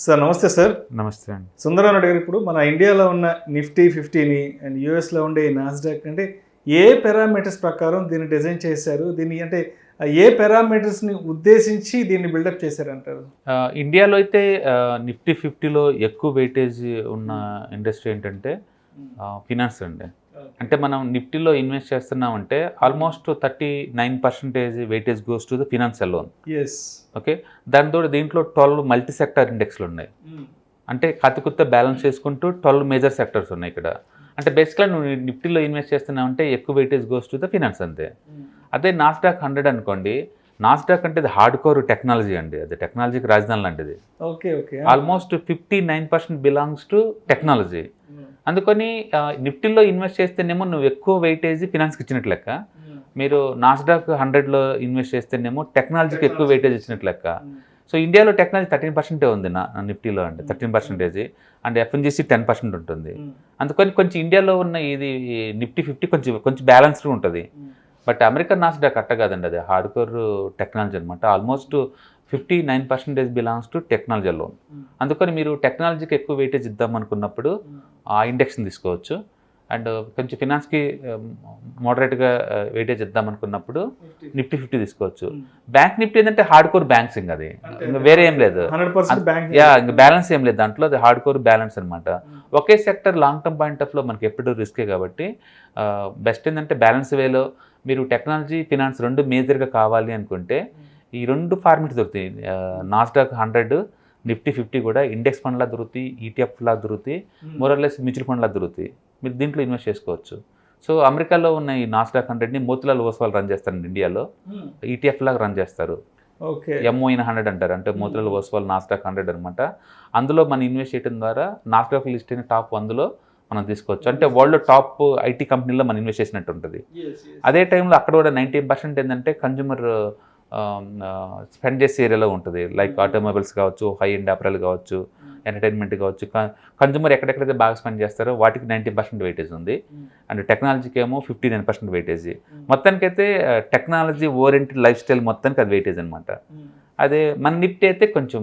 Sir నమస్తే sir. నమస్తే అండి. సుందర రెడ్డి గారు, ఇప్పుడు మన ఇండియాలో ఉన్న నిఫ్టీ 50ని అండ్ యూఎస్లో ఉండే నాస్డాక్ అంటే ఏ పారామీటర్స్ ప్రకారం దీన్ని డిజైన్ చేశారు? దీన్ని అంటే ఏ పారామీటర్స్ని ఉద్దేశించి దీన్ని బిల్డప్ చేశారంటారు? ఇండియాలో అయితే నిఫ్టీ 50లో ఎక్కువ వెయిటేజ్ ఉన్న ఇండస్ట్రీ ఏంటంటే ఫినాన్స్ అండి. అంటే మనం నిఫ్టీలో ఇన్వెస్ట్ చేస్తున్నామంటే almost 39% weightage goes to the financial loan. Okay, దాంతో దీంట్లో 12 మల్టీ సెక్టర్ ఇండెక్స్లు ఉన్నాయి. అంటే కత్తికుత్త బ్యాలెన్స్ చేసుకుంటూ 12 మేజర్ సెక్టర్స్ ఉన్నాయి ఇక్కడ. అంటే బేసిక్గా నువ్వు నిఫ్టీలో ఇన్వెస్ట్ చేస్తున్నావంటే ఎక్కువ weightage goes to the finance అంతే. అదే నాస్డాక్ 100 అనుకోండి, నాస్డాక్ అంటే అది హార్డ్ కోర్ టెక్నాలజీ అండి. అది టెక్నాలజీకి రాజధాని లాంటిది. Almost 59% belongs to technology. అందుకని నిఫ్టీలో ఇన్వెస్ట్ చేస్తేనేమో నువ్వు ఎక్కువ వెయిటేజ్ ఫినాన్స్కి ఇచ్చినట్లు లెక్క, మీరు నాస్డాక్ 100లో ఇన్వెస్ట్ చేస్తేనేమో టెక్నాలజీకి ఎక్కువ వెయిటేజ్ ఇచ్చినట్లు లెక్క. సో ఇండియాలో టెక్నాలజీ 13% ఉంది నా నిఫ్టీలో, అంటే 13%, అండ్ ఎఫ్ఎన్జీసీ 10% ఉంటుంది. అందుకని కొంచెం ఇండియాలో ఉన్న ఇది నిఫ్టీ 50 కొంచెం బ్యాలెన్స్డ్గా ఉంటుంది. బట్ అమెరికన్ నాస్డాక్ అట్ట కాదండి, అది హార్డ్ కోర్ టెక్నాలజీ అనమాట. Almost 59% belongs to technology loan. అందుకని మీరు టెక్నాలజీకి ఎక్కువ వెయిటేజ్ ఇద్దాం అనుకున్నప్పుడు ఆ ఇండెక్స్ని తీసుకోవచ్చు. అండ్ కొంచెం ఫినాన్స్కి మోడరేట్గా వెయిటేజ్ ఇద్దాం అనుకున్నప్పుడు నిఫ్టీ 50 తీసుకోవచ్చు. బ్యాంక్ నిఫ్టీ ఏంటంటే హార్డ్ కోర్ బ్యాంక్స్, ఇంకా అది ఇంకా వేరే ఏం లేదు, ఇంకా బ్యాలెన్స్ ఏం లేదు దాంట్లో. అది హార్డ్ కోర్ బ్యాలెన్స్ అనమాట. ఒకే sector long term point of లో మనకి ఎప్పుడు రిస్కే కాబట్టి బెస్ట్ ఏంటంటే బ్యాలెన్స్ వేలో మీరు టెక్నాలజీ ఫినాన్స్ రెండు మేజర్గా కావాలి అనుకుంటే ఈ రెండు ఫార్మేట్స్ దొరుకుతాయి. నాస్డాక్ 100, నిఫ్టీ 50 కూడా ఇండెక్స్ ఫండ్లా దొరుకుతాయి, ఈటీఎఫ్లా దొరుకుతాయి, మోరల్లెస్ మ్యూచువల్ ఫండ్లా దొరుకుతాయి. మీరు దీంట్లో ఇన్వెస్ట్ చేసుకోవచ్చు. సో అమెరికాలో ఉన్న ఈ నాస్డాక్ 100ని మోతిలాల్ ఓస్వాల్ రన్ చేస్తారండి. ఇండియాలో ఈటీఎఫ్ లాగా రన్ చేస్తారు. ఎంఓఇన్ 100 అంటారు, అంటే మోతిలాల్ ఓస్వాల్ నాస్డాక్ 100 అనమాట. అందులో మనం ఇన్వెస్ట్ చేయడం ద్వారా నాస్డాక్ లిస్ట్ అయిన టాప్ 100లో మనం తీసుకోవచ్చు. అంటే వరల్డ్లో టాప్ ఐటీ కంపెనీలో మనం ఇన్వెస్ట్ చేసినట్టు ఉంటుంది. అదే టైంలో అక్కడ కూడా 90% ఏంటంటే కన్జ్యూమర్ స్పెండ్ చేసే ఏరియాలో ఉంటుంది. లైక్ ఆటోమొబైల్స్ కావచ్చు, హై ఎండ్ అపరల్ కావచ్చు, ఎంటర్టైన్మెంట్ కావచ్చు. కన్జ్యూమర్ ఎక్కడెక్కడైతే బాగా స్పెండ్ చేస్తారో వాటికి 90% వెయిటేజ్ ఉంది. అండ్ టెక్నాలజీకి ఏమో 59% వెయిటేజ్. మొత్తానికైతే టెక్నాలజీ ఓరియంటెడ్ లైఫ్ స్టైల్ మొత్తానికి అది వెయిటేజ్ అనమాట. అదే మన నిఫ్టీ అయితే కొంచెం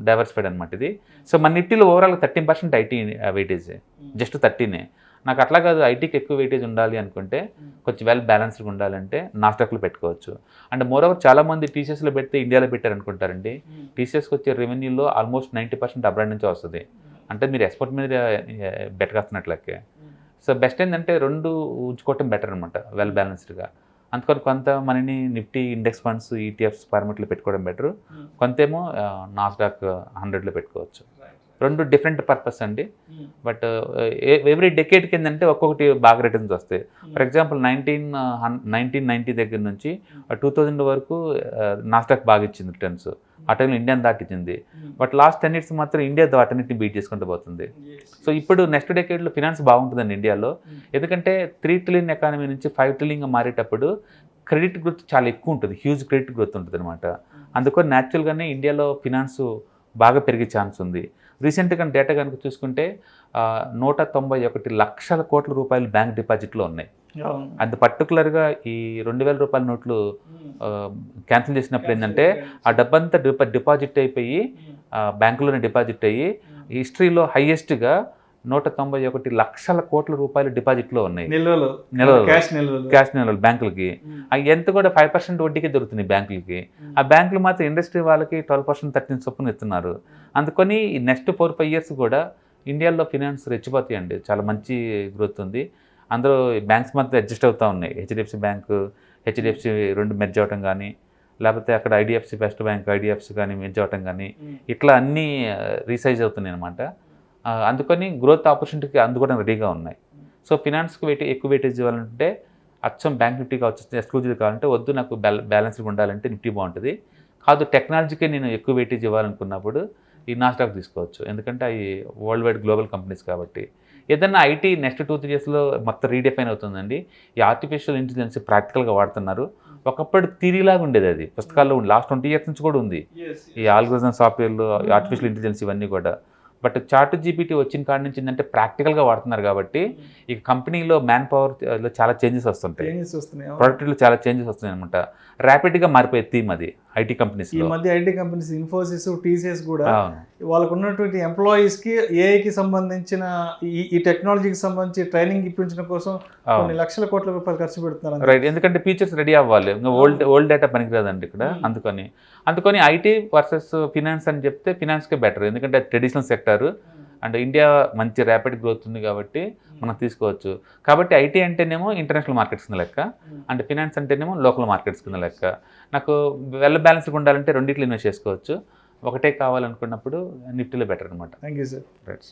డైవర్సిఫైడ్ అనమాట ఇది. సో మన నిఫ్టీలో ఓవరాల్ 13% ఐటీ వెయిటేజ్, జస్ట్ 13. నాకు అట్లా కాదు, ఐటీకి ఎక్కువ వెయిటేజ్ ఉండాలి అనుకుంటే, కొంచెం వెల్ బ్యాలెన్స్డ్గా ఉండాలంటే నాస్డాక్లో పెట్టుకోవచ్చు. అండ్ మోరోవర్ చాలామంది టీసీఎస్లో పెడితే ఇండియాలో పెట్టారనుకుంటారండి. టీసీఎస్కి వచ్చే రెవెన్యూలో ఆల్మోస్ట్ 90% అబ్రాడ్ నుంచే వస్తుంది. అంటే మీరు ఎక్స్పోర్ట్ మీద బెట్టేస్తున్నట్లకే. సో బెస్ట్ ఏంటంటే రెండు ఉంచుకోవటం బెటర్ అనమాట, వెల్ బ్యాలెన్స్డ్గా. అందుకని కొంత మనని నిఫ్టీ ఇండెక్స్ ఫండ్స్, ఈటీఎఫ్స్ ఫార్మెట్లో పెట్టుకోవడం బెటరు. కొంతేమో నాస్డాక్ 100లో పెట్టుకోవచ్చు. రెండు డిఫరెంట్ పర్పస్ అండి. బట్ ఎవ్రీ డెకేడ్కి ఏంటంటే ఒక్కొక్కటి బాగా రిటర్న్స్ వస్తాయి. ఫర్ ఎగ్జాంపుల్ 1990 దగ్గర నుంచి 2000 వరకు నాస్డాక్ బాగా ఇచ్చింది రిటర్న్స్. ఆ టైంలో ఇండియాని దాటించింది. బట్ లాస్ట్ 10 years మాత్రం ఇండియా వాటన్నిటిని బీట్ చేసుకుంటూ పోతుంది. సో ఇప్పుడు నెక్స్ట్ డెకేడ్లో ఫినాన్స్ బాగుంటుందండి ఇండియాలో. ఎందుకంటే 3 trillion ఎకానమీ నుంచి 5 trillion మారేటప్పుడు క్రెడిట్ గ్రోత్ చాలా ఎక్కువ ఉంటుంది, హ్యూజ్ క్రెడిట్ గ్రోత్ ఉంటుంది అనమాట. అందుకని న్యాచురల్గానే ఇండియాలో ఫినాన్స్ బాగా పెరిగే ఛాన్స్ ఉంది. రీసెంట్గా డేటా కనుక చూసుకుంటే 191 లక్షల కోట్ల రూపాయలు బ్యాంక్ డిపాజిట్లో ఉన్నాయి. అది పర్టికులర్గా ఈ 2000 రూపాయల నోట్లు క్యాన్సిల్ చేసినప్పుడు ఏంటంటే ఆ డబ్బంతా డిపాజిట్ అయిపోయి బ్యాంకులోనే డిపాజిట్ అయ్యి హిస్టరీలో హైయెస్ట్గా 191 లక్షల కోట్ల రూపాయలు డిపాజిట్లో ఉన్నాయి, క్యాష్ నిల్వలు బ్యాంకులకి. ఎంత కూడా 5% వడ్డీకే దొరుకుతుంది బ్యాంకులకి. ఆ బ్యాంకులు మాత్రం ఇండస్ట్రీ వాళ్ళకి 12%, 13% చొప్పున ఇస్తున్నారు. అందుకని నెక్స్ట్ 4-5 years కూడా ఇండియాలో ఫినాన్స్ రెచ్చిపోతాయి అండి. చాలా మంచి గ్రోత్ ఉంది. అందరూ బ్యాంక్స్ మధ్య అడ్జస్ట్ అవుతూ ఉన్నాయి. హెచ్డిఎఫ్సి బ్యాంకు, హెచ్డిఎఫ్సి రెండు మెర్జ్ అవ్వటం కానీ, లేకపోతే అక్కడ ఐడిఎఫ్సి ఫస్ట్ బ్యాంక్, ఐడిఎఫ్సి కానీ మెర్జ్ అవ్వటం కానీ, ఇట్లా అన్నీ రీసైజ్ అవుతున్నాయి అనమాట. అందుకని గ్రోత్ ఆపర్చునిటీకి అందుకోవడం రెడీగా ఉన్నాయి. సో ఫినాన్స్కి ఎక్కువ వెయిటేజ్ ఇవ్వాలంటే అచ్చం బ్యాంక్ నిఫ్టీ కావచ్చు, ఎక్స్క్లూజివ్ కావాలంటే వద్దు, నాకు బ్యాలెన్స్గా ఉండాలంటే నిఫ్టీ బాగుంటుంది. కాదు టెక్నాలజీకి నేను ఎక్కువ వెయిటేజ్ ఇవ్వాలనుకున్నప్పుడు ఈ నాస్డాక్ తీసుకోవచ్చు. ఎందుకంటే అవి వరల్డ్ వైడ్ గ్లోబల్ కంపెనీస్ కాబట్టి. ఏదన్నా ఐటీ నెక్స్ట్ 2-3 yearsలో మొత్తం రీడిఫైన్ అవుతుందండి. ఈ ఆర్టిఫిషియల్ ఇంటెలిజెన్స్ ప్రాక్టికల్గా వాడుతున్నారు. ఒకప్పుడు థియరీలాగా ఉండేది, అది పుస్తకాల్లో ఉంది. లాస్ట్ 20 years నుంచి కూడా ఉంది ఈ ఆల్గోరిథం సాఫ్ట్వేర్లు, ఆర్టిఫిషియల్ ఇంటెలిజెన్స్ ఇవన్నీ కూడా. బట్ చాట్ జీపీటీ వచ్చిన కాడి నుంచి ఏంటంటే ప్రాక్టికల్గా వాడుతున్నారు కాబట్టి ఈ కంపెనీలో మ్యాన్ పవర్లో చాలా చేంజెస్ వస్తుంటాయి, ప్రొడక్టివిటీలో చాలా చేంజెస్ వస్తున్నాయి అనమాట. ర్యాపిడ్గా మారిపోయే థీమ్ అది. ఐటీ కంపెనీస్ ఈ మధ్య ఐటీ కంపెనీస్ ఇన్ఫోసిస్, టీసీఎస్ కూడా అవును వాళ్ళకు ఉన్నటువంటి ఎంప్లాయీస్కి ఏఐకి సంబంధించిన ఈ టెక్నాలజీకి సంబంధించి ట్రైనింగ్ ఇప్పించడం కోసం కొన్ని లక్షల కోట్ల రూపాయలు ఖర్చు పెడుతున్నారు. రైట్, ఎందుకంటే ఫీచర్స్ రెడీ అవ్వాలి, ఇంకా ఓల్డ్ డేటా పనికిరాదండి ఇక్కడ. అందుకని ఐటీ వర్సెస్ ఫినాన్స్ అని చెప్తే ఫినాన్స్కే బెటర్, ఎందుకంటే ట్రెడిషనల్ సెక్టర్ అండ్ ఇండియా మంచి ర్యాపిడ్ గ్రోత్ ఉంది కాబట్టి మనం తీసుకోవచ్చు. కాబట్టి ఐటీ అంటేనేమో ఇంటర్నేషనల్ మార్కెట్స్ కింద లెక్క, అండ్ ఫినాన్స్ అంటేనేమో లోకల్ మార్కెట్స్ కింద లెక్క. నాకు వెల్ బ్యాలెన్స్గా ఉండాలంటే రెండిట్లో ఇన్వెస్ట్ చేసుకోవచ్చు. ఒకటే కావాలనుకున్నప్పుడు నిఫ్టీలో బెటర్ అనమాట. Thank you sir. రైట్.